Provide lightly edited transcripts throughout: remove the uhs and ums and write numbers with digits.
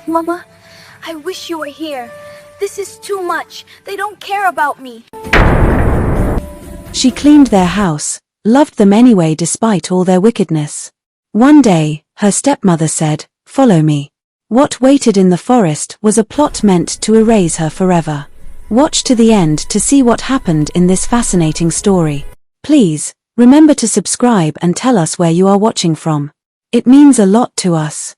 Mama, I wish you were here. This is too much. They don't care about me. She cleaned their house, loved them anyway despite all their wickedness. One day, her stepmother said, "Follow me." What waited in the forest was a plot meant to erase her forever. Watch to the end to see what happened in this fascinating story. Please, remember to subscribe and tell us where you are watching from. It means a lot to us.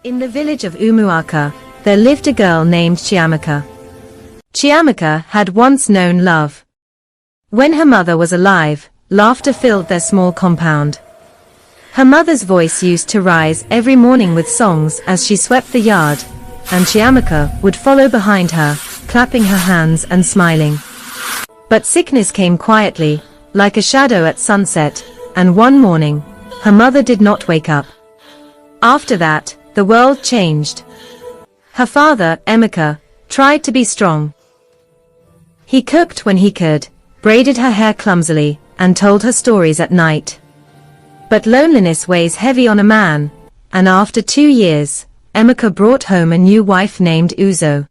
In the village of Umuaka, there lived a girl named Chiamaka. Chiamaka had once known love. When her mother was alive, laughter filled their small compound. Her mother's voice used to rise every morning with songs as she swept the yard, and Chiamaka would follow behind her, clapping her hands and smiling. But sickness came quietly, like a shadow at sunset, and one morning, her mother did not wake up. After that, the world changed. Her father, Emeka, tried to be strong. He cooked when he could, braided her hair clumsily, and told her stories at night. But loneliness weighs heavy on a man, and after 2 years, Emeka brought home a new wife named Uzo.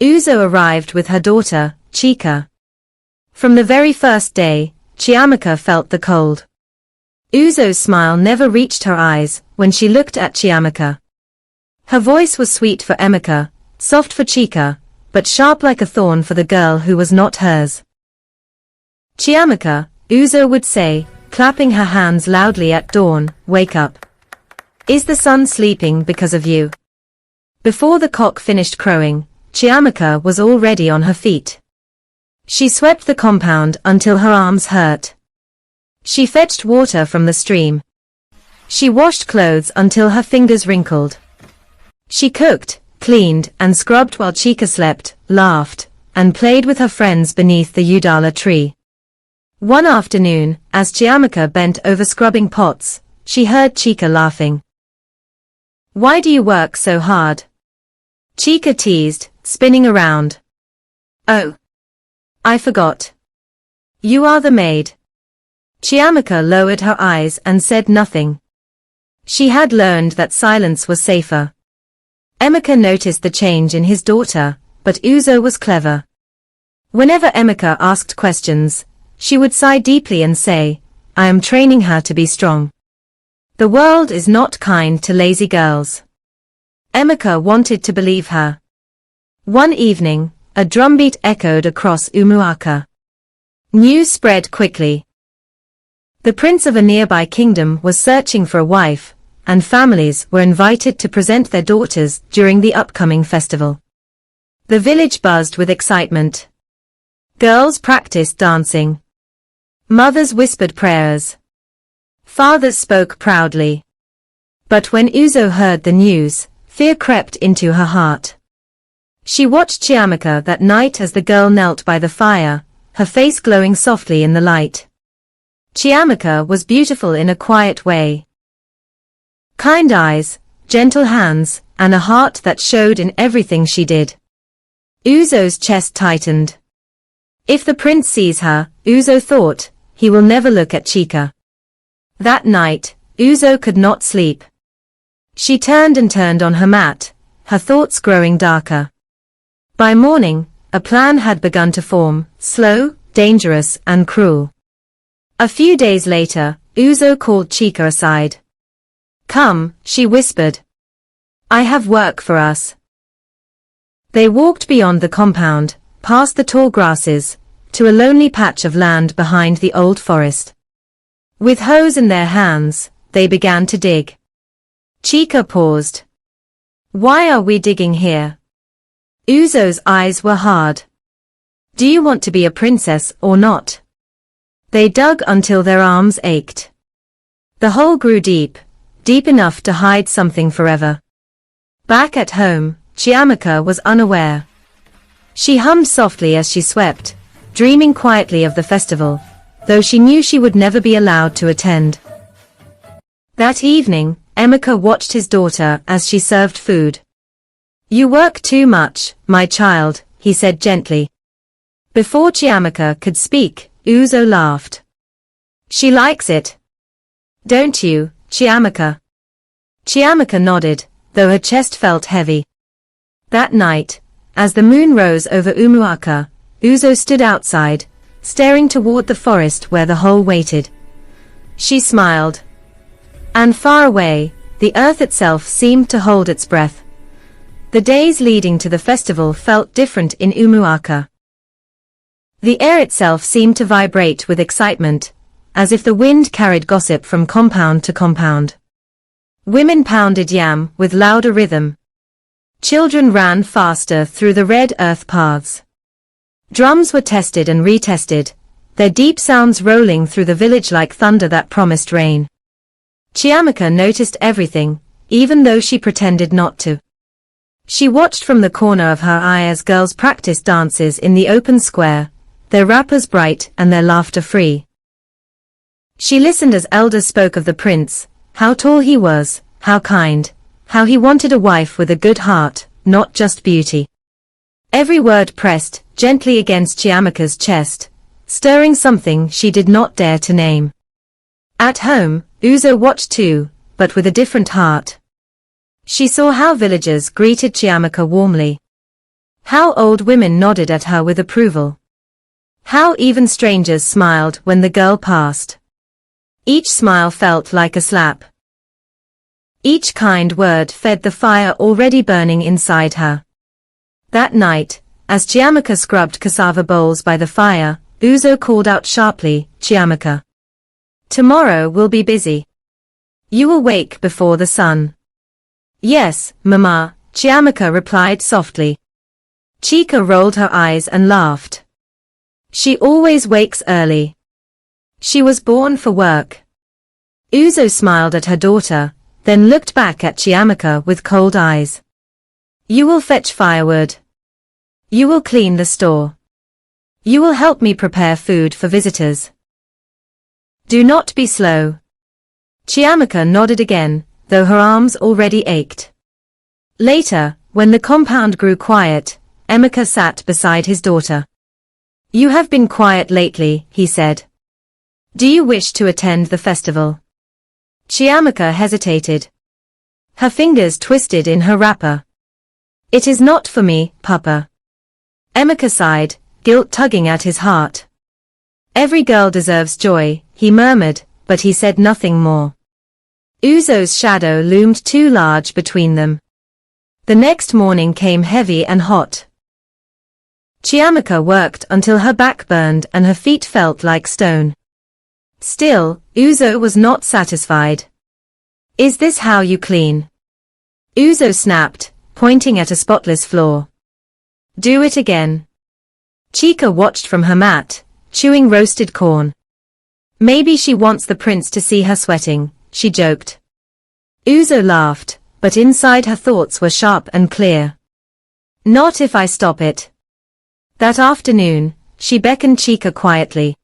Uzo arrived with her daughter, Chika. From the very first day, Chiamaka felt the cold. Uzo's smile never reached her eyes when she looked at Chiamaka. Her voice was sweet for Emeka, soft for Chika, but sharp like a thorn for the girl who was not hers. Chiamaka, Uzo would say, clapping her hands loudly at dawn, "Wake up. Is the sun sleeping because of you?" Before the cock finished crowing, Chiamaka was already on her feet. She swept the compound until her arms hurt. She fetched water from the stream. She washed clothes until her fingers wrinkled. She cooked, cleaned, and scrubbed while Chika slept, laughed, and played with her friends beneath the udala tree. One afternoon, as Chiamaka bent over scrubbing pots, she heard Chika laughing. "Why do you work so hard?" Chika teased, spinning around. "Oh, I forgot. You are the maid." Chiamaka lowered her eyes and said nothing. She had learned that silence was safer. Emeka noticed the change in his daughter, but Uzo was clever. Whenever Emeka asked questions, she would sigh deeply and say, "I am training her to be strong." The world is not kind to lazy girls. Emeka wanted to believe her. One evening, a drumbeat echoed across Umuaka. News spread quickly. The prince of a nearby kingdom was searching for a wife, and families were invited to present their daughters during the upcoming festival. The village buzzed with excitement. Girls practiced dancing. Mothers whispered prayers. Fathers spoke proudly. But when Uzo heard the news, fear crept into her heart. She watched Chiamaka that night as the girl knelt by the fire, her face glowing softly in the light. Chiamaka was beautiful in a quiet way. Kind eyes, gentle hands, and a heart that showed in everything she did. Uzo's chest tightened. If the prince sees her, Uzo thought, he will never look at Chika. That night, Uzo could not sleep. She turned and turned on her mat, her thoughts growing darker. By morning, a plan had begun to form, slow, dangerous, and cruel. A few days later, Uzo called Chika aside. "Come," she whispered. "I have work for us." They walked beyond the compound, past the tall grasses, to a lonely patch of land behind the old forest. With hoes in their hands, they began to dig. Chika paused. "Why are we digging here?" Uzo's eyes were hard. "Do you want to be a princess or not?" They dug until their arms ached. The hole grew deep, deep enough to hide something forever. Back at home, Chiamaka was unaware. She hummed softly as she swept, dreaming quietly of the festival, though she knew she would never be allowed to attend. That evening, Emeka watched his daughter as she served food. "You work too much, my child," he said gently. Before Chiamaka could speak, Uzo laughed. "She likes it. Don't you, Chiamaka?" Chiamaka nodded, though her chest felt heavy. That night, as the moon rose over Umuaka, Uzo stood outside, staring toward the forest where the hole waited. She smiled. And far away, the earth itself seemed to hold its breath. The days leading to the festival felt different in Umuaka. The air itself seemed to vibrate with excitement, as if the wind carried gossip from compound to compound. Women pounded yam with louder rhythm. Children ran faster through the red earth paths. Drums were tested and retested, their deep sounds rolling through the village like thunder that promised rain. Chiamaka noticed everything, even though she pretended not to. She watched from the corner of her eye as girls practiced dances in the open square, their wrappers bright and their laughter free. She listened as elders spoke of the prince, how tall he was, how kind, how he wanted a wife with a good heart, not just beauty. Every word pressed gently against Chiamaka's chest, stirring something she did not dare to name. At home, Uzo watched too, but with a different heart. She saw how villagers greeted Chiamaka warmly. How old women nodded at her with approval. How even strangers smiled when the girl passed. Each smile felt like a slap. Each kind word fed the fire already burning inside her. That night, as Chiamaka scrubbed cassava bowls by the fire, Uzo called out sharply, "Chiamaka. Tomorrow will be busy. You will wake before the sun." "Yes, Mama," Chiamaka replied softly. Chika rolled her eyes and laughed. "She always wakes early. She was born for work." Uzo smiled at her daughter, then looked back at Chiamaka with cold eyes. "You will fetch firewood. You will clean the store. You will help me prepare food for visitors. Do not be slow." Chiamaka nodded again, though her arms already ached. Later, when the compound grew quiet, Emeka sat beside his daughter. "You have been quiet lately," he said. "Do you wish to attend the festival?" Chiamaka hesitated. Her fingers twisted in her wrapper. "It is not for me, Papa." Emeka sighed, guilt tugging at his heart. "Every girl deserves joy," he murmured, but he said nothing more. Uzo's shadow loomed too large between them. The next morning came heavy and hot. Chiamaka worked until her back burned and her feet felt like stone. Still, Uzo was not satisfied. "Is this how you clean?" Uzo snapped, pointing at a spotless floor. "Do it again." Chika watched from her mat, chewing roasted corn. "Maybe she wants the prince to see her sweating," she joked. Uzo laughed, but inside her thoughts were sharp and clear. "Not if I stop it." That afternoon, she beckoned Chika quietly.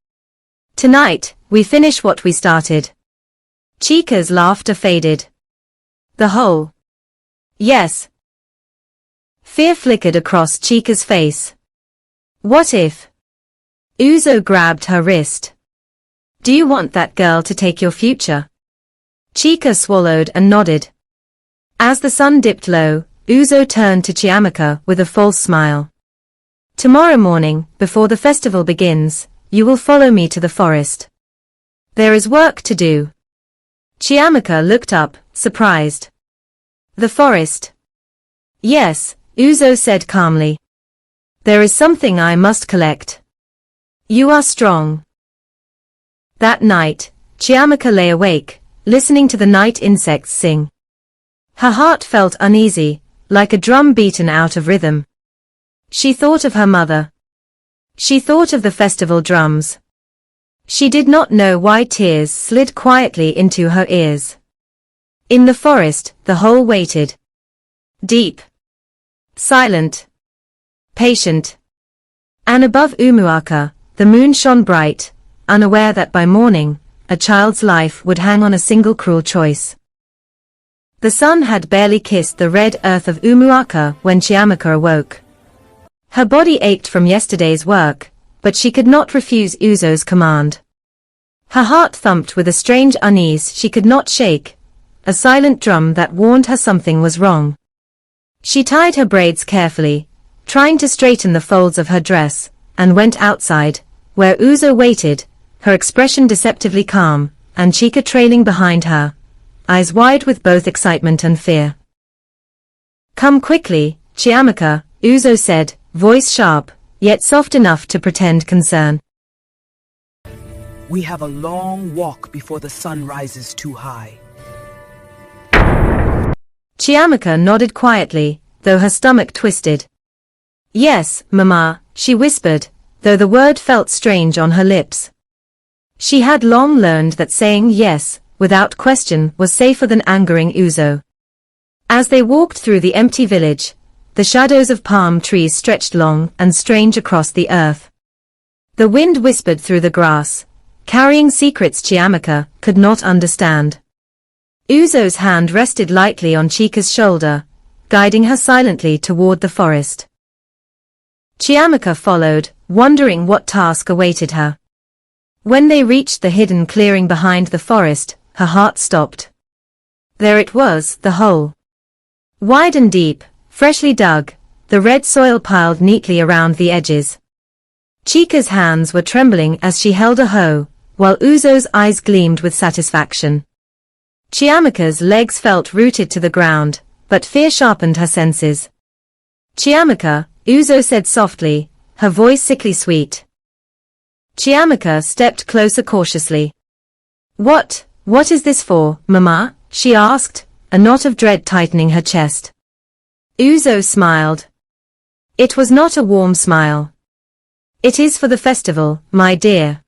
"Tonight, we finish what we started." Chika's laughter faded. "The whole?" "Yes." Fear flickered across Chika's face. "What if?" Uzo grabbed her wrist. "Do you want that girl to take your future?" Chika swallowed and nodded. As the sun dipped low, Uzo turned to Chiamaka with a false smile. "Tomorrow morning, before the festival begins, you will follow me to the forest. There is work to do." Chiamaka looked up, surprised. "The forest?" "Yes," Uzo said calmly. "There is something I must collect." "You are strong." That night, Chiamaka lay awake, listening to the night insects sing. Her heart felt uneasy, like a drum beaten out of rhythm. She thought of her mother. She thought of the festival drums. She did not know why tears slid quietly into her ears. In the forest, the hole waited. Deep. Silent. Patient. And above Umuaka, the moon shone bright, unaware that by morning, a child's life would hang on a single cruel choice. The sun had barely kissed the red earth of Umuaka when Chiamaka awoke. Her body ached from yesterday's work, but she could not refuse Uzo's command. Her heart thumped with a strange unease she could not shake, a silent drum that warned her something was wrong. She tied her braids carefully, trying to straighten the folds of her dress, and went outside, where Uzo waited, her expression deceptively calm, and Chika trailing behind her, eyes wide with both excitement and fear. "Come quickly, Chiamaka," Uzo said, voice sharp, yet soft enough to pretend concern. We have a long walk before the sun rises too high. Chiamaka nodded quietly, though her stomach twisted. "Yes, Mama," she whispered, though the word felt strange on her lips. She had long learned that saying yes, without question, was safer than angering Uzo. As they walked through the empty village, the shadows of palm trees stretched long and strange across the earth. The wind whispered through the grass, carrying secrets Chiamaka could not understand. Uzo's hand rested lightly on Chika's shoulder, guiding her silently toward the forest. Chiamaka followed, wondering what task awaited her. When they reached the hidden clearing behind the forest, her heart stopped. There it was, the hole. Wide and deep, freshly dug, the red soil piled neatly around the edges. Chika's hands were trembling as she held a hoe, while Uzo's eyes gleamed with satisfaction. Chiamaka's legs felt rooted to the ground, but fear sharpened her senses. "Chiamaka," Uzo said softly, her voice sickly sweet. Chiamaka stepped closer cautiously. What is this for, Mama?" she asked, a knot of dread tightening her chest. Uzo smiled. It was not a warm smile. "It is for the festival, my dear.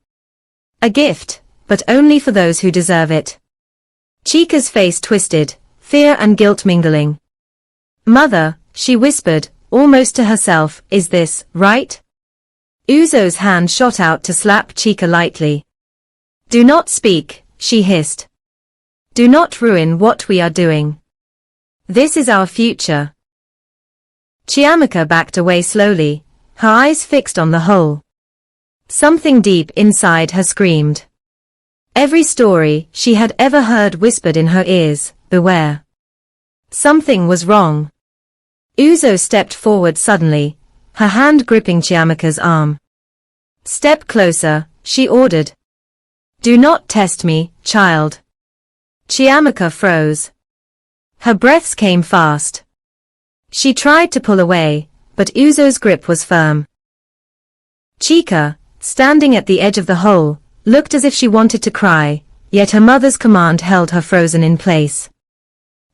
A gift, but only for those who deserve it." Chika's face twisted, fear and guilt mingling. "Mother," she whispered, almost to herself, "is this right?" Uzo's hand shot out to slap Chika lightly. "Do not speak," she hissed. "Do not ruin what we are doing. This is our future." Chiamaka backed away slowly, her eyes fixed on the hole. Something deep inside her screamed. Every story she had ever heard whispered in her ears, "Beware." Something was wrong. Uzo stepped forward suddenly, her hand gripping Chiamaka's arm. "Step closer," she ordered. "Do not test me, child." Chiamaka froze. Her breaths came fast. She tried to pull away, but Uzo's grip was firm. Chika, standing at the edge of the hole, looked as if she wanted to cry, yet her mother's command held her frozen in place.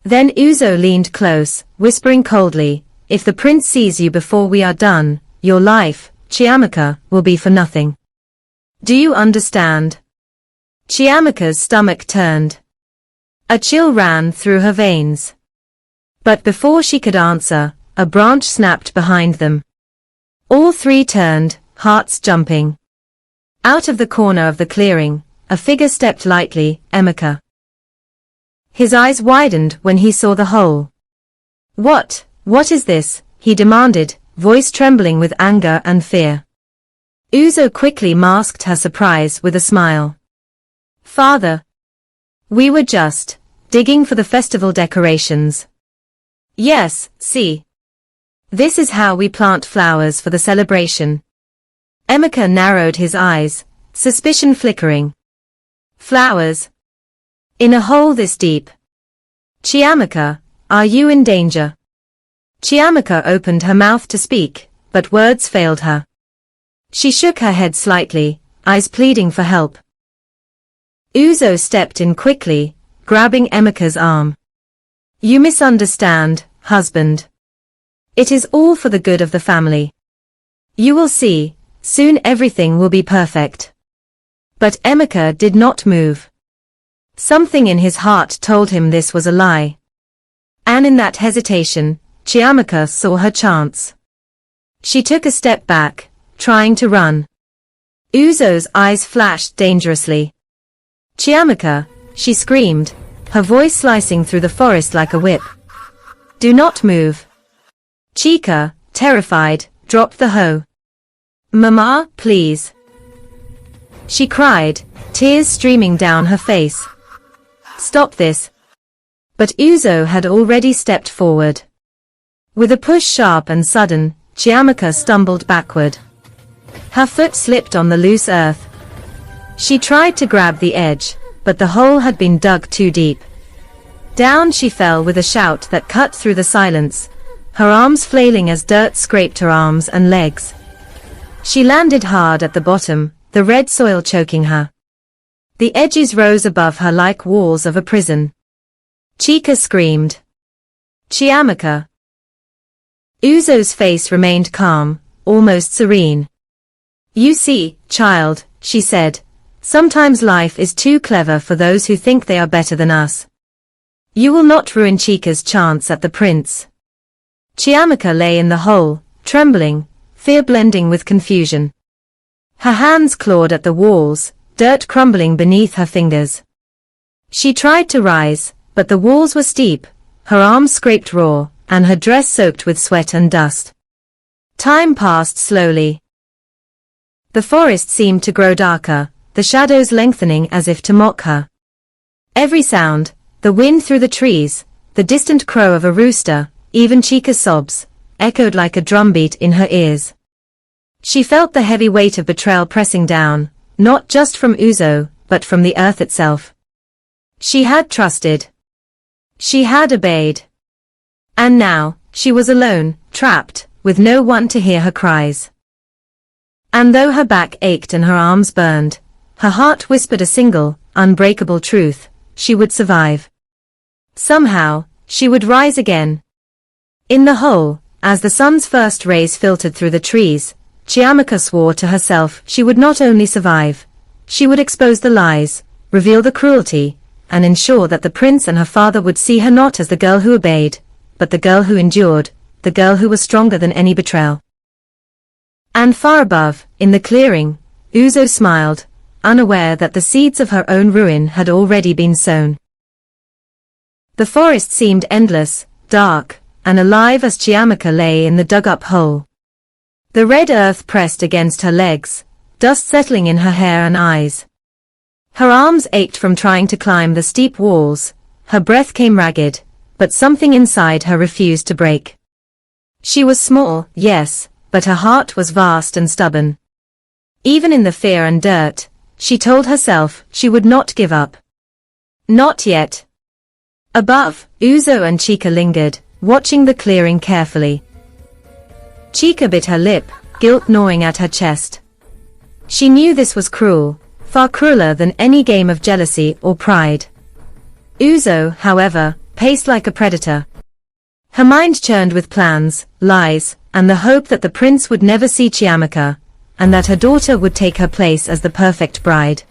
Then Uzo leaned close, whispering coldly, "If the prince sees you before we are done, your life, Chiamaka, will be for nothing. Do you understand?" Chiamaka's stomach turned. A chill ran through her veins. But before she could answer, a branch snapped behind them. All three turned, hearts jumping. Out of the corner of the clearing, a figure stepped lightly, Emeka. His eyes widened when he saw the hole. What is this?" he demanded, voice trembling with anger and fear. Uzo quickly masked her surprise with a smile. "Father. We were just digging for the festival decorations." "Yes, see. This is how we plant flowers for the celebration." Emeka narrowed his eyes, suspicion flickering. "Flowers? In a hole this deep? Chiamaka, are you in danger?" Chiamaka opened her mouth to speak, but words failed her. She shook her head slightly, eyes pleading for help. Uzo stepped in quickly, grabbing Emeka's arm. "You misunderstand, husband. It is all for the good of the family. You will see, soon everything will be perfect." But Emeka did not move. Something in his heart told him this was a lie. And in that hesitation, Chiamaka saw her chance. She took a step back, trying to run. Uzo's eyes flashed dangerously. "Chiamaka," she screamed, her voice slicing through the forest like a whip. "Do not move." Chika, terrified, dropped the hoe. "Mama, please," she cried, tears streaming down her face. "Stop this. But Uzo had already stepped forward. With a push sharp and sudden, Chiamaka stumbled backward. Her foot slipped on the loose earth. She tried to grab the edge, but the hole had been dug too deep. Down she fell with a shout that cut through the silence, her arms flailing as dirt scraped her arms and legs. She landed hard at the bottom, the red soil choking her. The edges rose above her like walls of a prison. Chika screamed. Chiamaka. Uzo's face remained calm, almost serene. You see, child, she said, sometimes life is too clever for those who think they are better than us. You will not ruin Chika's chance at the prince. Chiamaka lay in the hole, trembling, fear blending with confusion. Her hands clawed at the walls, dirt crumbling beneath her fingers. She tried to rise, but the walls were steep, her arms scraped raw, and her dress soaked with sweat and dust. Time passed slowly. The forest seemed to grow darker, the shadows lengthening as if to mock her. Every sound, the wind through the trees, the distant crow of a rooster, even Chika's sobs, echoed like a drumbeat in her ears. She felt the heavy weight of betrayal pressing down, not just from Uzo, but from the earth itself. She had trusted. She had obeyed. And now, she was alone, trapped, with no one to hear her cries. And though her back ached and her arms burned, her heart whispered a single, unbreakable truth: she would survive. Somehow, she would rise again. In the hole, as the sun's first rays filtered through the trees, Chiamaka swore to herself she would not only survive, she would expose the lies, reveal the cruelty, and ensure that the prince and her father would see her not as the girl who obeyed, but the girl who endured, the girl who was stronger than any betrayal. And far above, in the clearing, Uzo smiled, unaware that the seeds of her own ruin had already been sown. The forest seemed endless, dark, and alive as Chiamaka lay in the dug-up hole. The red earth pressed against her legs, dust settling in her hair and eyes. Her arms ached from trying to climb the steep walls, her breath came ragged, but something inside her refused to break. She was small, yes, but her heart was vast and stubborn. Even in the fear and dirt, she told herself she would not give up. Not yet. Above, Uzo and Chika lingered, watching the clearing carefully. Chika bit her lip, guilt gnawing at her chest. She knew this was cruel, far crueler than any game of jealousy or pride. Uzo, however, paced like a predator. Her mind churned with plans, lies, and the hope that the prince would never see Chiamaka, and that her daughter would take her place as the perfect bride.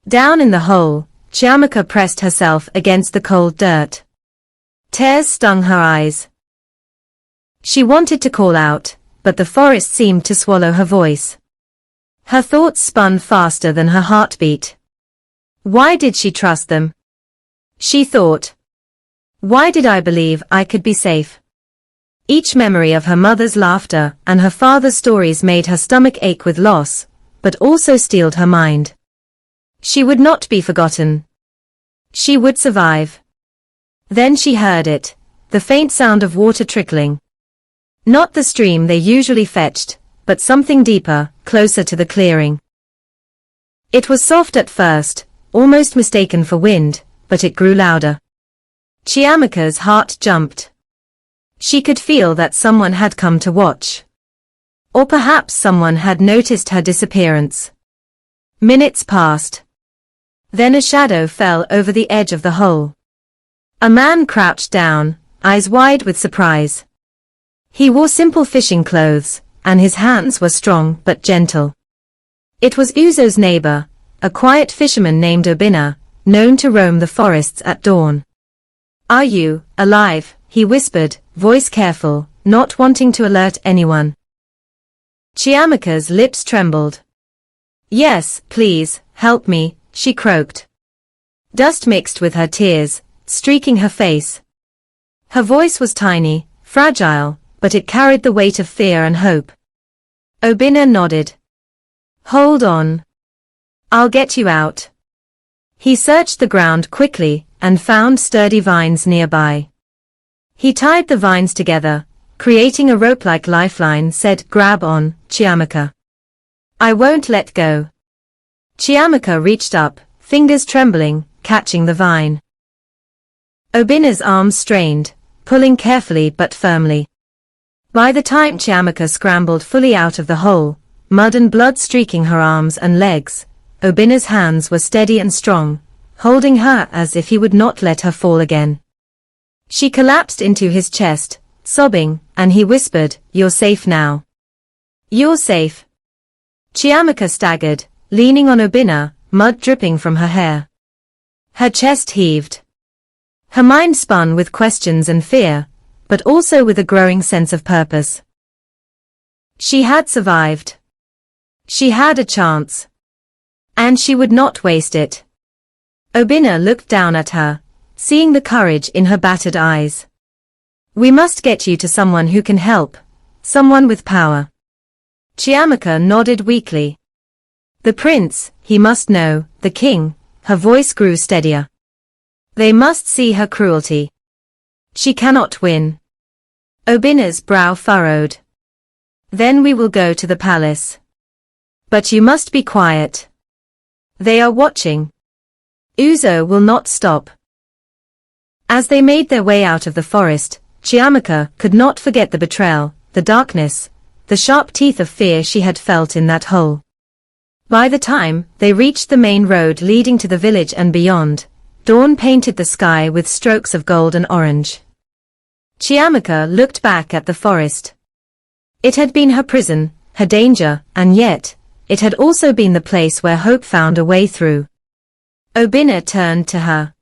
Down in the hole, Chiamaka pressed herself against the cold dirt. Tears stung her eyes. She wanted to call out, but the forest seemed to swallow her voice. Her thoughts spun faster than her heartbeat. Why did she trust them? She thought. Why did I believe I could be safe? Each memory of her mother's laughter and her father's stories made her stomach ache with loss, but also steeled her mind. She would not be forgotten. She would survive. Then she heard it, the faint sound of water trickling. Not the stream they usually fetched, but something deeper, closer to the clearing. It was soft at first, almost mistaken for wind, but it grew louder. Chiamaka's heart jumped. She could feel that someone had come to watch. Or perhaps someone had noticed her disappearance. Minutes passed. Then a shadow fell over the edge of the hole. A man crouched down, eyes wide with surprise. He wore simple fishing clothes, and his hands were strong but gentle. It was Uzo's neighbor, a quiet fisherman named Obina, known to roam the forests at dawn. "Are you alive?" he whispered, voice careful, not wanting to alert anyone. Chiamaka's lips trembled. "Yes, please, help me," she croaked. Dust mixed with her tears, streaking her face. Her voice was tiny, fragile, but it carried the weight of fear and hope. Obina nodded. "Hold on. I'll get you out." He searched the ground quickly, and found sturdy vines nearby. He tied the vines together, creating a rope-like lifeline, said, "Grab on, Chiamaka. I won't let go." Chiamaka reached up, fingers trembling, catching the vine. Obina's arms strained, pulling carefully but firmly. By the time Chiamaka scrambled fully out of the hole, mud and blood streaking her arms and legs, Obina's hands were steady and strong, holding her as if he would not let her fall again. She collapsed into his chest, sobbing, and he whispered, "You're safe now. You're safe." Chiamaka staggered, leaning on Obina, mud dripping from her hair. Her chest heaved. Her mind spun with questions and fear, but also with a growing sense of purpose. She had survived. She had a chance. And she would not waste it. Obina looked down at her, seeing the courage in her battered eyes. "We must get you to someone who can help, someone with power." Chiamaka nodded weakly. "The prince, he must know, the king." Her voice grew steadier. "They must see her cruelty. She cannot win." Obina's brow furrowed. "Then we will go to the palace. But you must be quiet. They are watching. Uzo will not stop." As they made their way out of the forest, Chiamaka could not forget the betrayal, the darkness, the sharp teeth of fear she had felt in that hole. By the time they reached the main road leading to the village and beyond, dawn painted the sky with strokes of gold and orange. Chiamaka looked back at the forest. It had been her prison, her danger, and yet, it had also been the place where hope found a way through. Obina turned to her.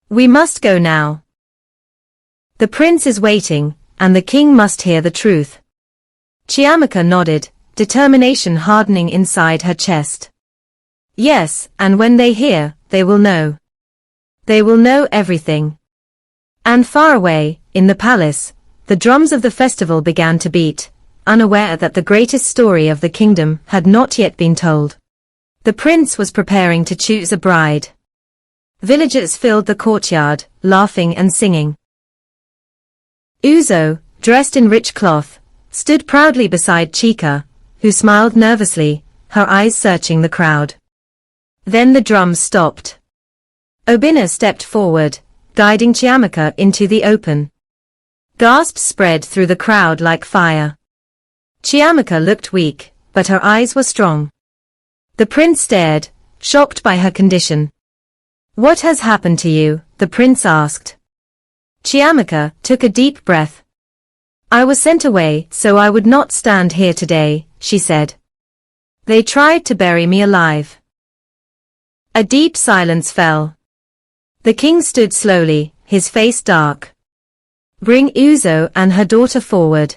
"We must go now. The prince is waiting, and the king must hear the truth." Chiamaka nodded, determination hardening inside her chest. "Yes, and when they hear, they will know. They will know everything." And far away, in the palace, the drums of the festival began to beat, unaware that the greatest story of the kingdom had not yet been told. The prince was preparing to choose a bride. Villagers filled the courtyard, laughing and singing. Uzo, dressed in rich cloth, stood proudly beside Chika, who smiled nervously, her eyes searching the crowd. Then the drums stopped. Obina stepped forward, guiding Chiamaka into the open. Gasps spread through the crowd like fire. Chiamaka looked weak, but her eyes were strong. The prince stared, shocked by her condition. "What has happened to you?" the prince asked. Chiamaka took a deep breath. "I was sent away so I would not stand here today," she said. "They tried to bury me alive." A deep silence fell. The king stood slowly, his face dark. "Bring Uzo and her daughter forward."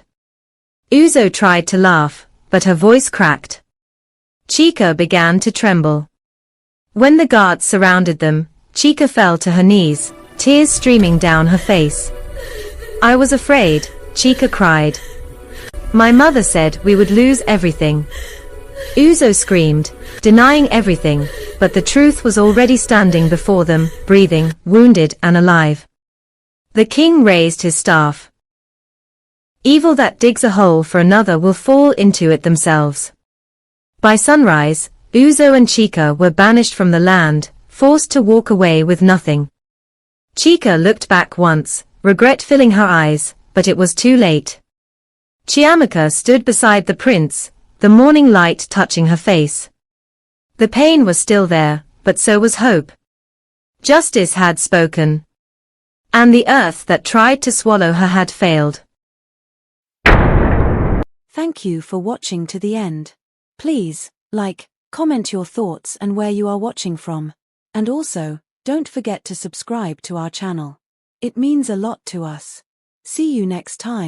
Uzo tried to laugh, but her voice cracked. Chika began to tremble. When the guards surrounded them, Chika fell to her knees, tears streaming down her face. "I was afraid," Chika cried. "My mother said we would lose everything." Uzo screamed, denying everything, but the truth was already standing before them, breathing, wounded and alive. The king raised his staff. "Evil that digs a hole for another will fall into it themselves." By sunrise, Uzo and Chika were banished from the land, forced to walk away with nothing. Chika looked back once, regret filling her eyes, but it was too late. Chiamaka stood beside the prince, the morning light touching her face. The pain was still there, but so was hope. Justice had spoken. And the earth that tried to swallow her had failed. Thank you for watching to the end. Please, like, comment your thoughts and where you are watching from. And also, don't forget to subscribe to our channel. It means a lot to us. See you next time.